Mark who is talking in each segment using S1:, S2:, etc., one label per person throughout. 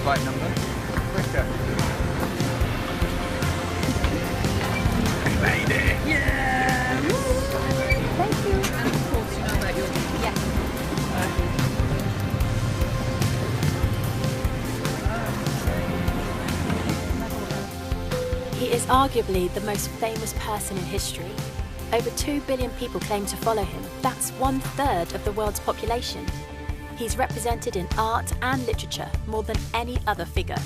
S1: flight number. Quicker. We made it! Yeah!
S2: Thank you.
S1: And of course, you know about your...
S2: Yes. He is arguably the most famous person in history. Over 2 billion people claim to follow him. That's 1/3 of the world's population. He's represented in art and literature more than any other figure.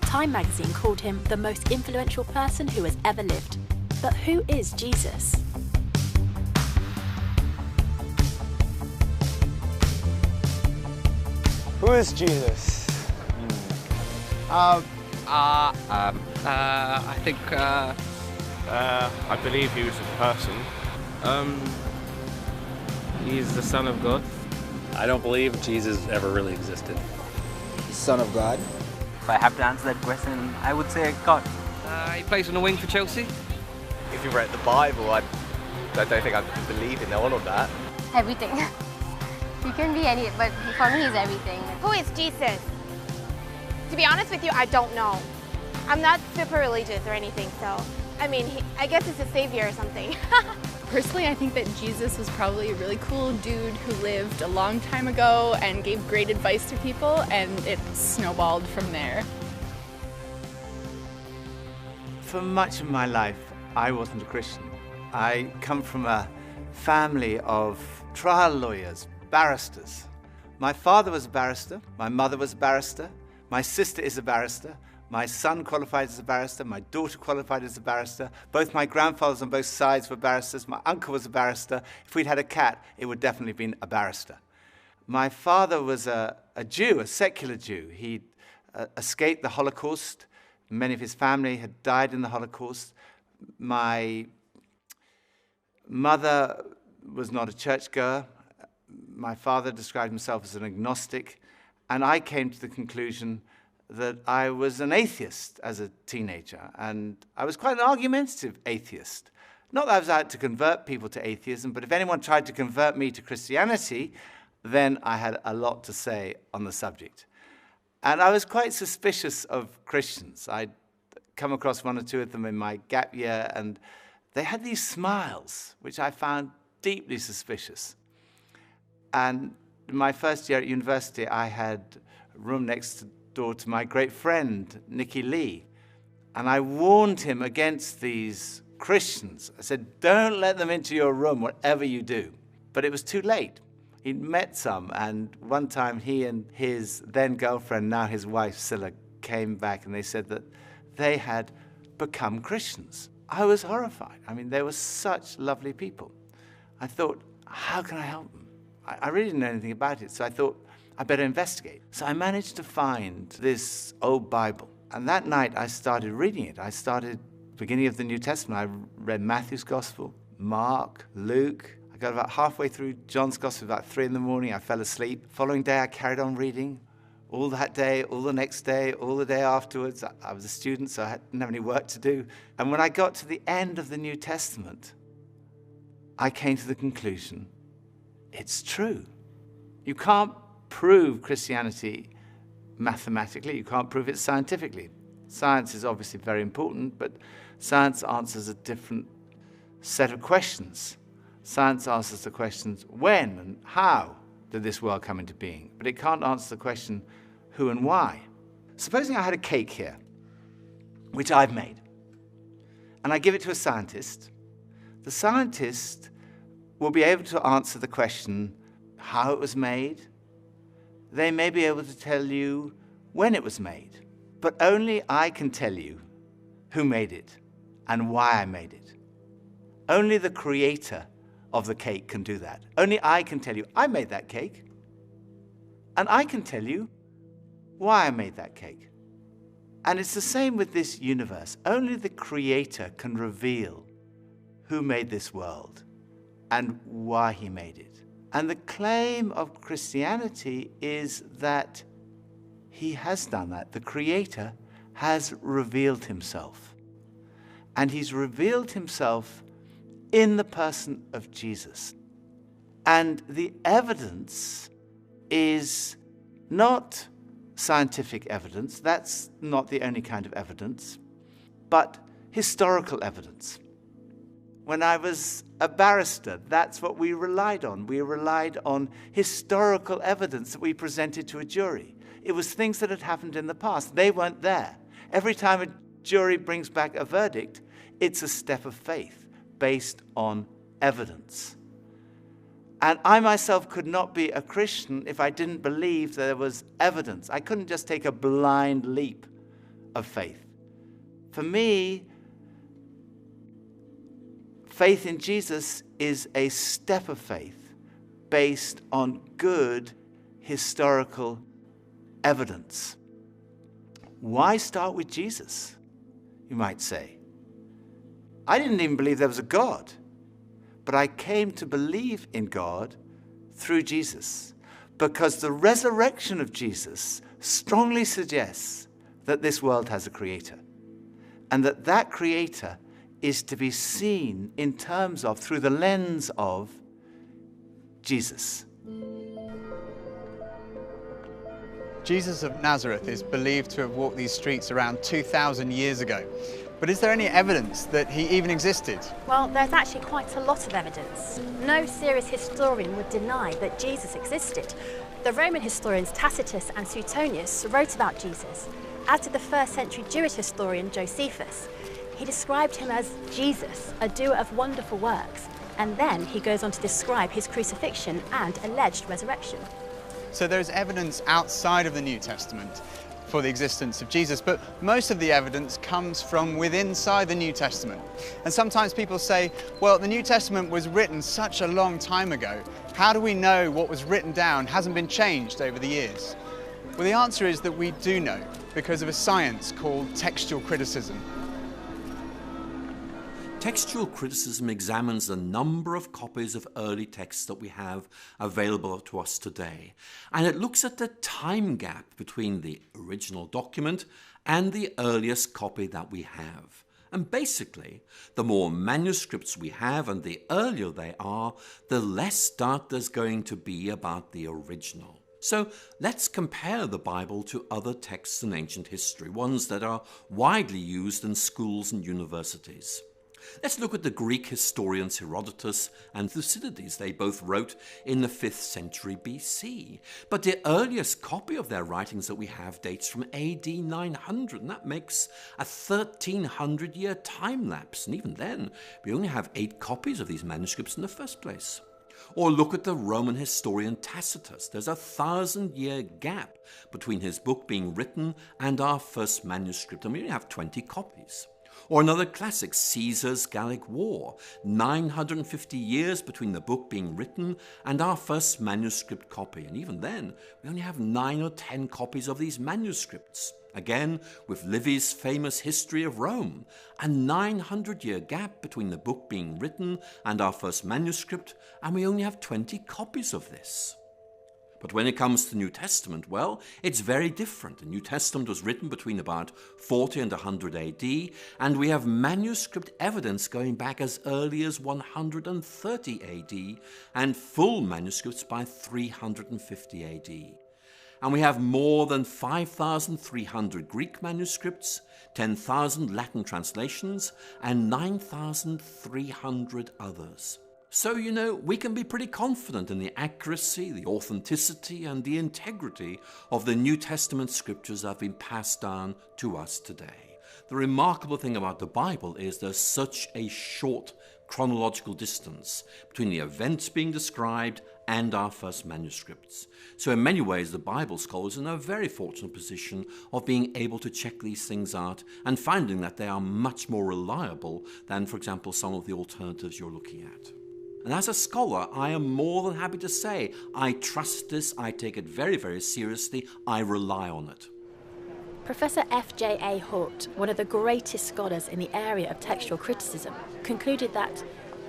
S2: Time magazine called him the most influential person who has ever lived. But who is Jesus?
S3: Who is Jesus?
S1: I think,
S4: I believe he was a person. He's the Son of God.
S5: I don't believe Jesus ever really existed.
S3: Son of God.
S6: If I have to answer that question, I would say God.
S1: he plays on the wing for Chelsea.
S7: If you read the Bible, I don't think I believe in all of that.
S8: Everything. You can be any, but for me, he's everything.
S9: Who is Jesus? To be honest with you, I don't know. I'm not super religious or anything, so I mean, I guess it's a savior or something.
S10: Personally, I think that Jesus was probably a really cool dude who lived a long time ago and gave great advice to people, and it snowballed from there.
S11: For much of my life, I wasn't a Christian. I come from a family of trial lawyers, barristers. My father was a barrister, my mother was a barrister, my sister is a barrister, my son qualified as a barrister, my daughter qualified as a barrister, both my grandfathers on both sides were barristers, my uncle was a barrister. If we'd had a cat, it would definitely have been a barrister. My father was a Jew, a secular Jew. He escaped the Holocaust. Many of his family had died in the Holocaust. My mother was not a churchgoer. My father described himself as an agnostic, and I came to the conclusion that I was an atheist as a teenager, and I was quite an argumentative atheist. Not that I was out to convert people to atheism, but if anyone tried to convert me to Christianity, then I had a lot to say on the subject. And I was quite suspicious of Christians. I'd come across one or two of them in my gap year, and they had these smiles, which I found deeply suspicious. And in my first year at university, I had a room next door to my great friend, Nikki, and I warned him against these Christians. I said, don't let them into your room, whatever you do. But it was too late. He'd met some, and one time he and his then girlfriend, now his wife, Scylla, came back, and they said that they had become Christians. I was horrified. I mean, they were such lovely people. I thought, how can I help them? I really didn't know anything about it, so I thought, I better investigate. So I managed to find this old Bible, and that night I started reading it. I started beginning of the New Testament. I read Matthew's Gospel, Mark, Luke. I got about halfway through John's Gospel, about 3 in the morning. I fell asleep. Following day, I carried on reading. All that day, all the next day, all the day afterwards. I was a student, so I didn't have any work to do. And when I got to the end of the New Testament, I came to the conclusion, it's true. You can't prove Christianity mathematically. You can't prove it scientifically. Science is obviously very important, but science answers a different set of questions. Science answers the questions, when and how did this world come into being? But it can't answer the question, who and why. Supposing I had a cake here, which I've made, and I give it to a scientist. The scientist will be able to answer the question, how it was made. They may be able to tell you when it was made, but only I can tell you who made it and why I made it. Only the creator of the cake can do that. Only I can tell you, I made that cake, and I can tell you why I made that cake. And it's the same with this universe. Only the creator can reveal who made this world and why he made it. And the claim of Christianity is that he has done that. The Creator has revealed himself. And he's revealed himself in the person of Jesus. And the evidence is not scientific evidence. That's not the only kind of evidence, but historical evidence. When I was a barrister, that's what we relied on. We relied on historical evidence that we presented to a jury. It was things that had happened in the past. They weren't there. Every time a jury brings back a verdict, it's a step of faith based on evidence. And I myself could not be a Christian if I didn't believe there was evidence. I couldn't just take a blind leap of faith. For me, faith in Jesus is a step of faith based on good historical evidence. Why start with Jesus, you might say? I didn't even believe there was a God, but I came to believe in God through Jesus because the resurrection of Jesus strongly suggests that this world has a creator and that that creator is to be seen in terms of, through the lens of, Jesus.
S12: Jesus of Nazareth is believed to have walked these streets around 2,000 years ago. But is there any evidence that he even existed?
S2: Well, there's actually quite a lot of evidence. No serious historian would deny that Jesus existed. The Roman historians Tacitus and Suetonius wrote about Jesus, as did the first century Jewish historian Josephus. He described him as Jesus, a doer of wonderful works, and then he goes on to describe his crucifixion and alleged resurrection.
S12: So there's evidence outside of the New Testament for the existence of Jesus, but most of the evidence comes from within inside the New Testament. And sometimes people say, well, the New Testament was written such a long time ago. How do we know what was written down hasn't been changed over the years? Well, the answer is that we do know because of a science called textual criticism.
S13: Textual criticism examines the number of copies of early texts that we have available to us today, and it looks at the time gap between the original document and the earliest copy that we have. And basically, the more manuscripts we have and the earlier they are, the less doubt there's going to be about the original. So let's compare the Bible to other texts in ancient history, ones that are widely used in schools and universities. Let's look at the Greek historians Herodotus and Thucydides. They both wrote in the 5th century BC. But the earliest copy of their writings that we have dates from AD 900, and that makes a 1300-year time lapse. And even then, we only have 8 copies of these manuscripts in the first place. Or look at the Roman historian Tacitus. There's a 1000-year gap between his book being written and our first manuscript, and we only have 20 copies. Or another classic, Caesar's Gallic War, 950 years between the book being written and our first manuscript copy. And even then, we only have 9 or 10 copies of these manuscripts. Again, with Livy's famous History of Rome, a 900-year gap between the book being written and our first manuscript, and we only have 20 copies of this. But when it comes to the New Testament, well, it's very different. The New Testament was written between about 40 and 100 AD, and we have manuscript evidence going back as early as 130 AD, and full manuscripts by 350 AD. And we have more than 5,300 Greek manuscripts, 10,000 Latin translations, and 9,300 others. So, you know, we can be pretty confident in the accuracy, the authenticity, and the integrity of the New Testament scriptures that have been passed down to us today. The remarkable thing about the Bible is there's such a short chronological distance between the events being described and our first manuscripts. So in many ways, the Bible scholars are in a very fortunate position of being able to check these things out and finding that they are much more reliable than, for example, some of the alternatives you're looking at. And as a scholar, I am more than happy to say I trust this, I take it very, very seriously, I rely on it.
S2: Professor F.J.A. Hort, one of the greatest scholars in the area of textual criticism, concluded that,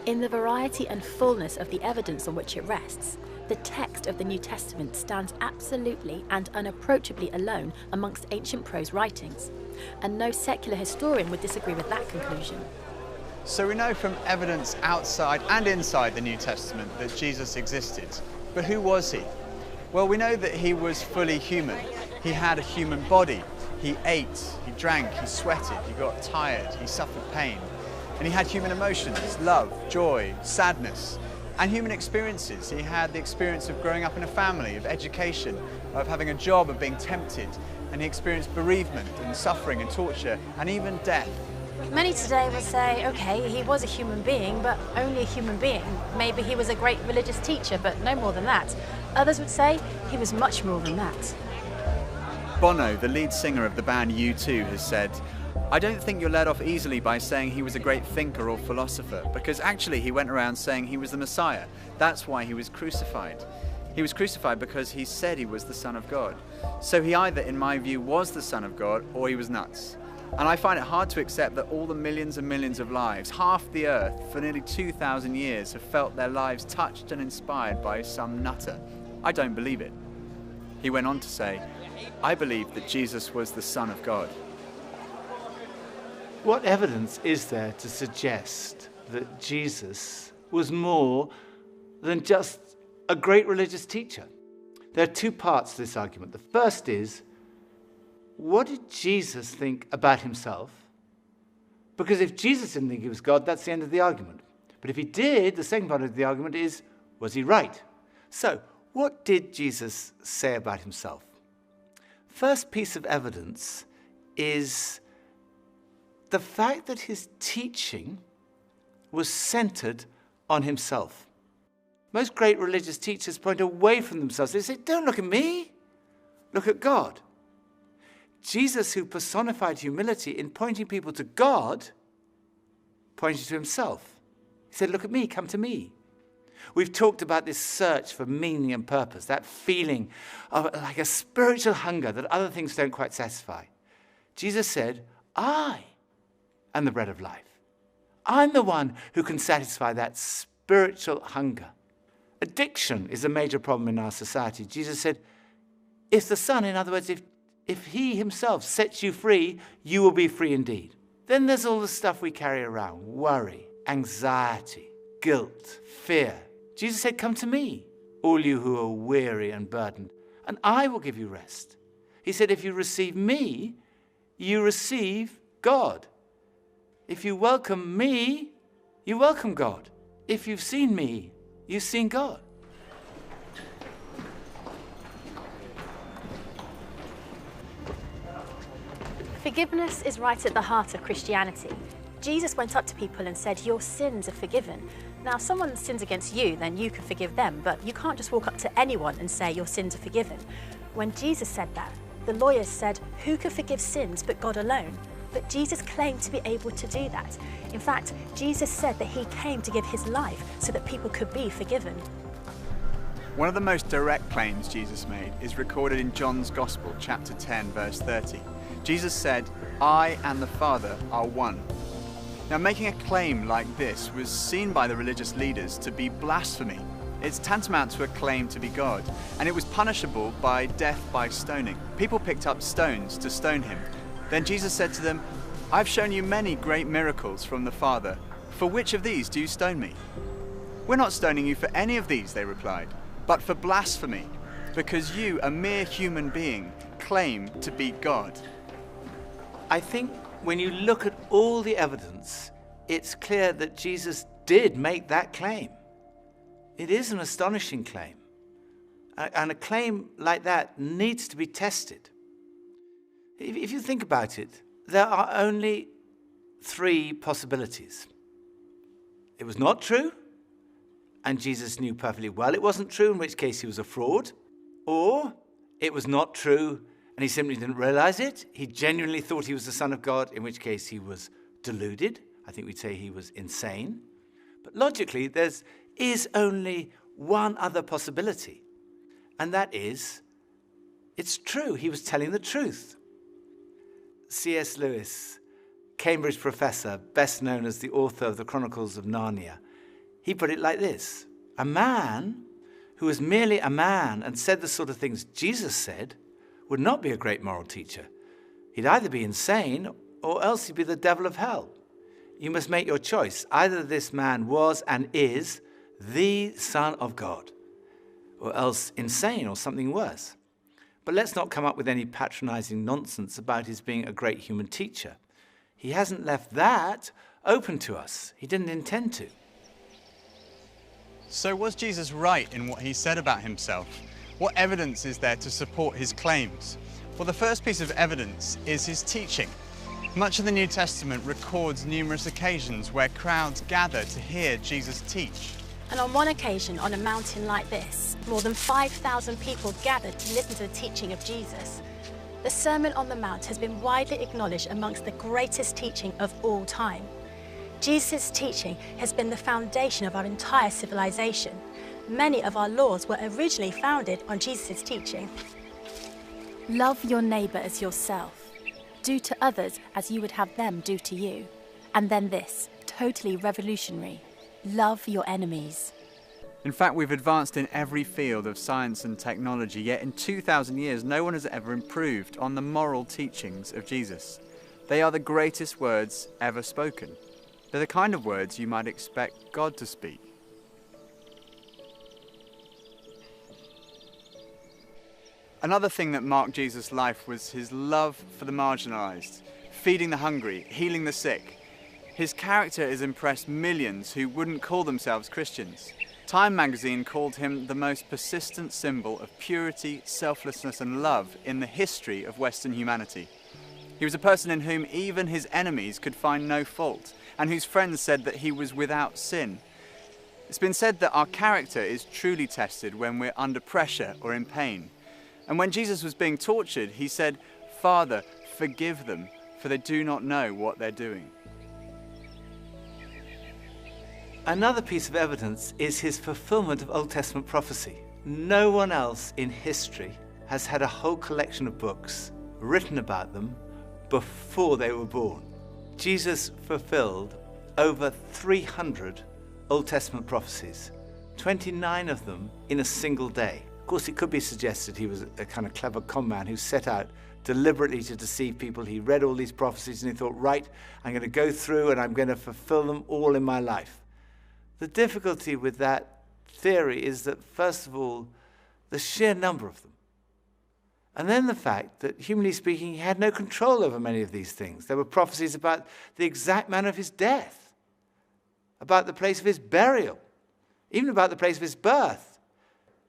S2: in the variety and fullness of the evidence on which it rests, the text of the New Testament stands absolutely and unapproachably alone amongst ancient prose writings, and no secular historian would disagree with that conclusion.
S12: So we know from evidence outside and inside the New Testament that Jesus existed. But who was he? Well, we know that he was fully human. He had a human body. He ate, he drank, he sweated, he got tired, he suffered pain. And he had human emotions, love, joy, sadness, and human experiences. He had the experience of growing up in a family, of education, of having a job, of being tempted. And he experienced bereavement and suffering and torture and even death.
S2: Many today would say, okay, he was a human being, but only a human being. Maybe he was a great religious teacher, but no more than that. Others would say he was much more than that.
S12: Bono, the lead singer of the band U2, has said, I don't think you're let off easily by saying he was a great thinker or philosopher, because actually he went around saying he was the Messiah. That's why he was crucified. He was crucified because he said he was the Son of God. So he either, in my view, was the Son of God or he was nuts. And I find it hard to accept that all the millions and millions of lives, half the earth, for nearly 2,000 years, have felt their lives touched and inspired by some nutter. I don't believe it. He went on to say, I believe that Jesus was the Son of God.
S11: What evidence is there to suggest that Jesus was more than just a great religious teacher? There are two parts to this argument. The first is, what did Jesus think about himself? Because if Jesus didn't think he was God, that's the end of the argument. But if he did, the second part of the argument is, was he right? So, what did Jesus say about himself? First piece of evidence is the fact that his teaching was centered on himself. Most great religious teachers point away from themselves. They say, don't look at me, look at God. Jesus, who personified humility in pointing people to God, pointed to himself. He said, look at me, come to me. We've talked about this search for meaning and purpose, that feeling of like a spiritual hunger that other things don't quite satisfy. Jesus said, I am the bread of life. I'm the one who can satisfy that spiritual hunger. Addiction is a major problem in our society. Jesus said, if the Son, in other words, if he himself sets you free, you will be free indeed. Then there's all the stuff we carry around, worry, anxiety, guilt, fear. Jesus said, come to me, all you who are weary and burdened, and I will give you rest. He said, if you receive me, you receive God. If you welcome me, you welcome God. If you've seen me, you've seen God.
S2: Forgiveness is right at the heart of Christianity. Jesus went up to people and said, your sins are forgiven. Now, if someone sins against you, then you can forgive them, but you can't just walk up to anyone and say your sins are forgiven. When Jesus said that, the lawyers said, who can forgive sins but God alone? But Jesus claimed to be able to do that. In fact, Jesus said that he came to give his life so that people could be forgiven.
S12: One of the most direct claims Jesus made is recorded in John's Gospel, chapter 10, verse 30. Jesus said, I and the Father are one. Now, making a claim like this was seen by the religious leaders to be blasphemy. It's tantamount to a claim to be God, and it was punishable by death by stoning. People picked up stones to stone him. Then Jesus said to them, I've shown you many great miracles from the Father. For which of these do you stone me? We're not stoning you for any of these, they replied, but for blasphemy, because you, a mere human being, claim to be God.
S11: I think when you look at all the evidence, it's clear that Jesus did make that claim. It is an astonishing claim. And a claim like that needs to be tested. If you think about it, there are only three possibilities. It was not true, and Jesus knew perfectly well it wasn't true, in which case he was a fraud. Or it was not true, and he simply didn't realize it. He genuinely thought he was the Son of God, in which case he was deluded. I think we'd say he was insane. But logically, there is only one other possibility, and that is, it's true. He was telling the truth. C.S. Lewis, Cambridge professor, best known as the author of the Chronicles of Narnia, he put it like this: a man who was merely a man and said the sort of things Jesus said would not be a great moral teacher. He'd either be insane or else he'd be the devil of hell. You must make your choice. Either this man was and is the Son of God, or else insane or something worse. But let's not come up with any patronizing nonsense about his being a great human teacher. He hasn't left that open to us. He didn't intend to.
S12: So was Jesus right in what he said about himself? What evidence is there to support his claims? Well, the first piece of evidence is his teaching. Much of the New Testament records numerous occasions where crowds gather to hear Jesus teach.
S2: And on one occasion, on a mountain like this, more than 5,000 people gathered to listen to the teaching of Jesus. The Sermon on the Mount has been widely acknowledged amongst the greatest teaching of all time. Jesus' teaching has been the foundation of our entire civilization. Many of our laws were originally founded on Jesus' teaching. Love your neighbour as yourself. Do to others as you would have them do to you. And then this, totally revolutionary. Love your enemies.
S12: In fact, we've advanced in every field of science and technology, yet in 2,000 years, no one has ever improved on the moral teachings of Jesus. They are the greatest words ever spoken. They're the kind of words you might expect God to speak. Another thing that marked Jesus' life was his love for the marginalised, feeding the hungry, healing the sick. His character has impressed millions who wouldn't call themselves Christians. Time magazine called him the most persistent symbol of purity, selflessness and love in the history of Western humanity. He was a person in whom even his enemies could find no fault, and whose friends said that he was without sin. It's been said that our character is truly tested when we're under pressure or in pain. And when Jesus was being tortured, he said, "Father, forgive them, for they do not know what they're doing."
S11: Another piece of evidence is his fulfillment of Old Testament prophecy. No one else in history has had a whole collection of books written about them before they were born. Jesus fulfilled over 300 Old Testament prophecies, 29 of them in a single day. Of course, it could be suggested he was a kind of clever con man who set out deliberately to deceive people. He read all these prophecies and he thought, right, I'm going to go through and I'm going to fulfill them all in my life. The difficulty with that theory is that, first of all, the sheer number of them. And then the fact that, humanly speaking, he had no control over many of these things. There were prophecies about the exact manner of his death, about the place of his burial, even about the place of his birth.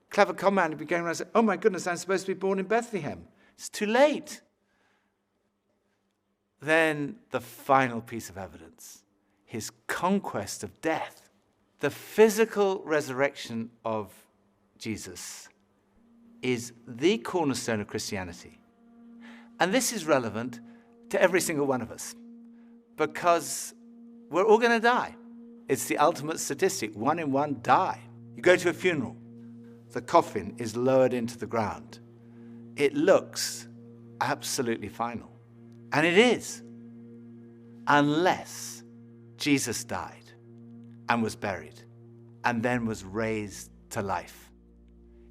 S11: Clever con man would be going around and say, oh my goodness, I'm supposed to be born in Bethlehem. It's too late. Then the final piece of evidence, his conquest of death. The physical resurrection of Jesus is the cornerstone of Christianity. And this is relevant to every single one of us because we're all going to die. It's the ultimate statistic. 1 in 1 die. You go to a funeral. The coffin is lowered into the ground. It looks absolutely final. And it is. Unless Jesus died and was buried, and then was raised to life,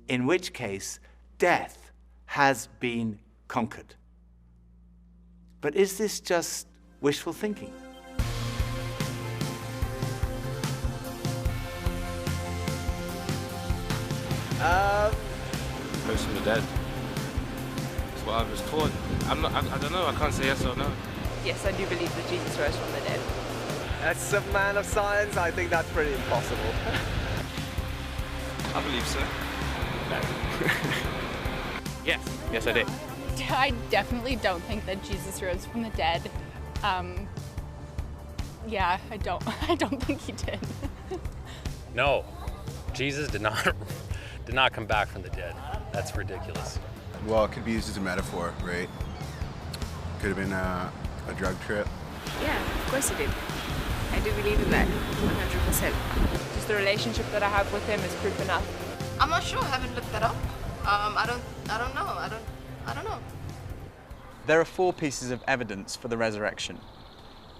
S11: in which case death has been conquered. But is this just wishful thinking?
S4: Rose from the dead. That's what I was taught. I don't know, I can't say yes or no.
S14: Yes, I do believe that Jesus rose from the dead.
S7: As a man of science, I think that's pretty impossible.
S4: I believe so. No. Yes, I did.
S10: I definitely don't think that Jesus rose from the dead. Yeah, I don't think he did.
S5: No, Jesus did not come back from the dead. That's ridiculous.
S15: Well, it could be used as a metaphor, right? Could have been a drug trip.
S14: Yeah, of course he did. I do believe in that, 100%. Just the relationship that I have with him is proof enough.
S16: I'm not sure. I haven't looked that up. I don't know. I don't know.
S12: There are 4 pieces of evidence for the resurrection.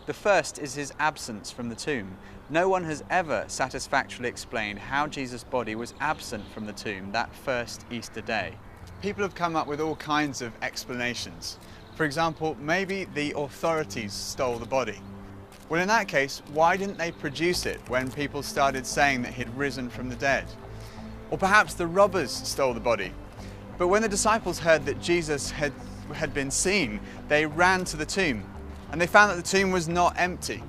S12: The first is his absence from the tomb. No one has ever satisfactorily explained how Jesus' body was absent from the tomb that first Easter day. People have come up with all kinds of explanations. For example, maybe the authorities stole the body. Well, in that case, why didn't they produce it when people started saying that he'd risen from the dead? Or perhaps the robbers stole the body. But when the disciples heard that Jesus had been seen, they ran to the tomb, and they found that the tomb was not empty.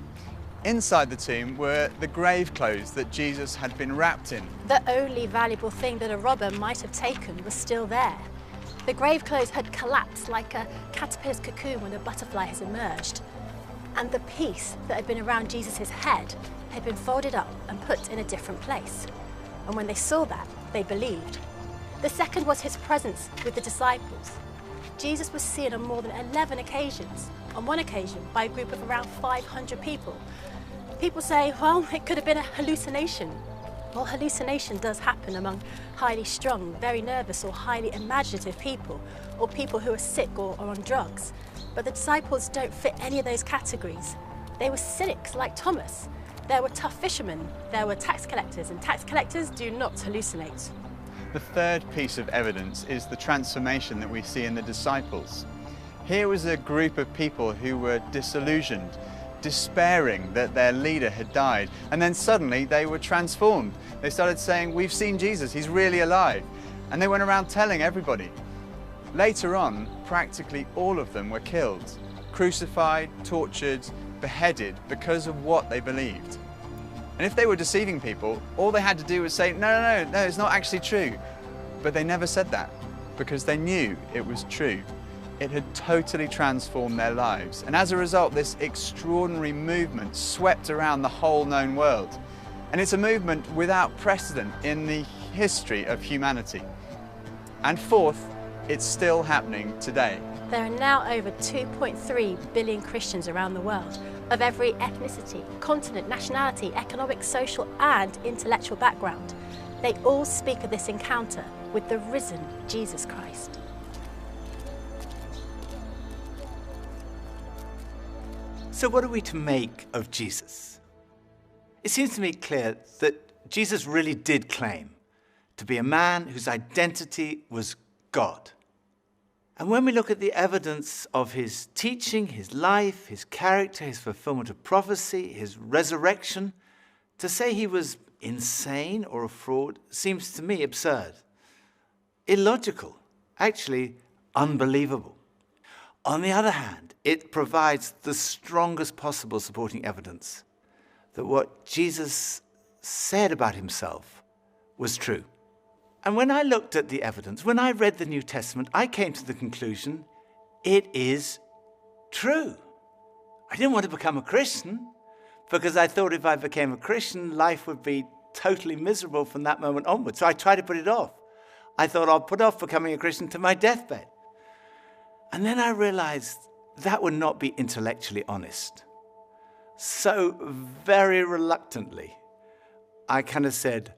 S12: Inside the tomb were the grave clothes that Jesus had been wrapped in.
S2: The only valuable thing that a robber might have taken was still there. The grave clothes had collapsed like a caterpillar's cocoon when a butterfly has emerged. And the piece that had been around Jesus' head had been folded up and put in a different place. And when they saw that, they believed. The second was his presence with the disciples. Jesus was seen on more than 11 occasions, on one occasion by a group of around 500 people. People say, well, it could have been a hallucination. Well, hallucination does happen among highly strung, very nervous or highly imaginative people, or people who are sick or on drugs. But the disciples don't fit any of those categories. They were cynics like Thomas. There were tough fishermen, there were tax collectors, and tax collectors do not hallucinate.
S12: The third piece of evidence is the transformation that we see in the disciples. Here was a group of people who were disillusioned, despairing that their leader had died, and then suddenly they were transformed. They started saying, we've seen Jesus, he's really alive. And they went around telling everybody. Later on, practically all of them were killed, crucified, tortured, beheaded because of what they believed. And if they were deceiving people, all they had to do was say, no, it's not actually true. But they never said that because they knew it was true. It had totally transformed their lives. And as a result, this extraordinary movement swept around the whole known world. And it's a movement without precedent in the history of humanity. And fourth, it's still happening today.
S2: There are now over 2.3 billion Christians around the world, of every ethnicity, continent, nationality, economic, social and intellectual background. They all speak of this encounter with the risen Jesus Christ.
S11: So what are we to make of Jesus? It seems to me clear that Jesus really did claim to be a man whose identity was God. And when we look at the evidence of his teaching, his life, his character, his fulfillment of prophecy, his resurrection, to say he was insane or a fraud seems to me absurd, illogical, actually unbelievable. On the other hand, it provides the strongest possible supporting evidence that what Jesus said about himself was true. And when I looked at the evidence, when I read the New Testament, I came to the conclusion it is true. I didn't want to become a Christian because I thought if I became a Christian, life would be totally miserable from that moment onwards. So I tried to put it off. I thought I'll put off becoming a Christian to my deathbed. And then I realized that would not be intellectually honest. So very reluctantly, I kind of said,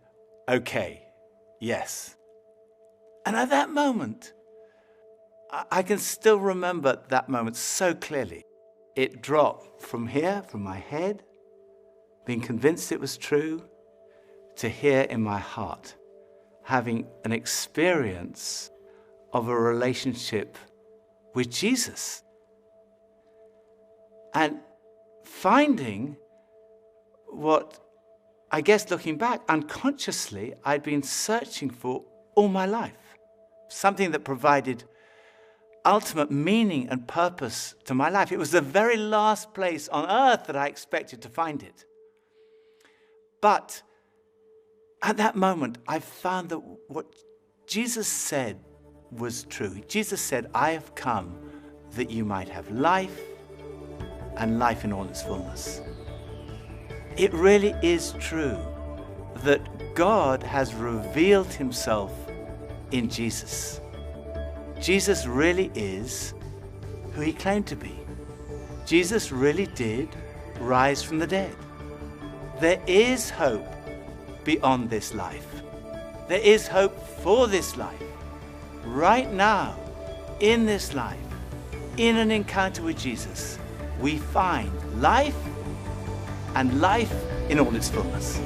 S11: okay, yes. And at that moment, I can still remember that moment so clearly. It dropped from here, from my head, being convinced it was true, to here in my heart, having an experience of a relationship with Jesus. And finding what, I guess looking back, unconsciously, I'd been searching for all my life. Something that provided ultimate meaning and purpose to my life. It was the very last place on earth that I expected to find it. But at that moment, I found that what Jesus said was true. Jesus said, I have come that you might have life and life in all its fullness. It really is true that God has revealed himself in Jesus. Jesus really is who he claimed to be. Jesus really did rise from the dead. There is hope beyond this life. There is hope for this life. Right now, in this life, in an encounter with Jesus, we find life and life in all its fullness.